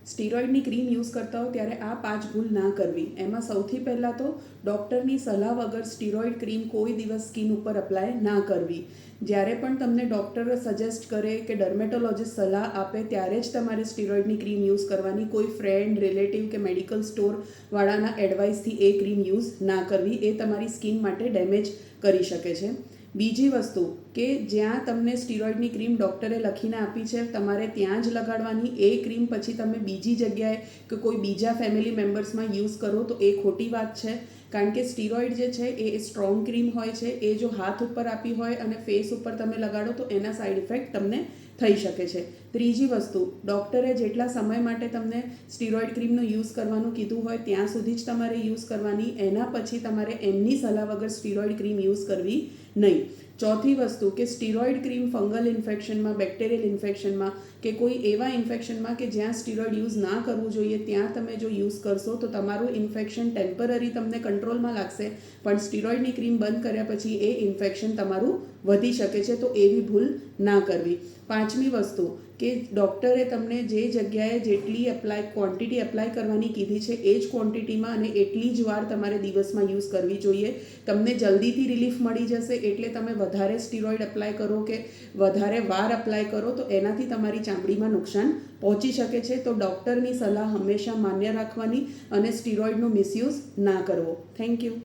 સ્ટીરોઇડની cream use કરતા હો ત્યારે આ 5 ભૂલ ના કરવી. એમાં સૌથી પહેલાં તો ડૉક્ટરની સલાહ વગર સ્ટીરોઇડ ક્રીમ કોઈ દિવસ સ્કિન ઉપર અપ્લાય ના કરવી. જ્યારે પણ તમને ડૉક્ટર સજેસ્ટ કરે કે ડર્મેટોલોજીસ્ટ સલાહ આપે ત્યારે જ તમારે સ્ટીરોઇડની ક્રીમ યુઝ કરવાની. કોઈ ફ્રેન્ડ, રિલેટિવ કે મેડિકલ સ્ટોરવાળાના એડવાઇસથી એ ક્રીમ યુઝ ના કરવી. એ તમારી સ્કિન માટે ડેમેજ કરી શકે છે. બીજી વસ્તુ કે જ્યાં તમને સ્ટીરોઇડની ક્રીમ ડૉક્ટરે લખીને આપી છે તમારે ત્યાં જ લગાડવાની. એ ક્રીમ પછી તમે બીજી જગ્યાએ કે કોઈ બીજા ફેમિલી મેમ્બર્સમાં યુઝ કરો તો એ ખોટી વાત છે. કારણ કે સ્ટીરોઇડ જે છે એ સ્ટ્રોંગ ક્રીમ હોય છે. એ જો હાથ ઉપર આપી હોય અને ફેસ ઉપર તમે લગાડો તો એના સાઇડ ઇફેક્ટ તમને થઈ શકે છે. ત્રીજી વસ્તુ, ડૉક્ટરે જેટલા સમય માટે તમને સ્ટીરોઇડ ક્રીમનો યુઝ કરવાનું કીધું હોય ત્યાં સુધી જ તમારે યુઝ કરવાની. એના પછી તમારે એમની સલાહ વગર સ્ટીરોઇડ ક્રીમ યુઝ કરવી નહીં. ચોથી વસ્તુ કે સ્ટીરોઇડ ક્રીમ ફંગલ ઇન્ફેક્શનમાં, બેક્ટેરિયલ ઇન્ફેક્શનમાં કે કોઈ એવા ઇન્ફેક્શનમાં કે જ્યાં સ્ટીરોઇડ યુઝ ના કરવું જોઈએ ત્યાં તમે જો યુઝ કરશો તો તમારું ઇન્ફેક્શન ટેમ્પરરી તમને કંટ્રોલમાં લાગશે, પણ સ્ટીરોઇડની ક્રીમ બંધ કર્યા પછી એ ઇન્ફેક્શન તમારું વધી શકે છે. તો એવી ભૂલ ના કરવી. પાંચમી વસ્તુ કે ડૉક્ટરે તમને જે જગ્યાએ જેટલી ક્વોન્ટિટી એપ્લાય કરવાની કીધી છે એ જ ક્વોન્ટિટીમાં અને એટલી જ વાર તમારે દિવસમાં યુઝ કરવી જોઈએ. તમને જલ્દીથી રિલીફ મળી જશે એટલે તમે વધારે સ્ટીરોઇડ એપ્લાય કરો કે વધારે વાર એપ્લાય કરો તો એનાથી તમારી ચામડીમાં નુકસાન પહોંચી શકે છે. તો ડૉક્ટરની સલાહ હંમેશા માન્ય રાખવાની અને સ્ટીરોઇડનો મિસયુઝ ના કરવો. Thank you.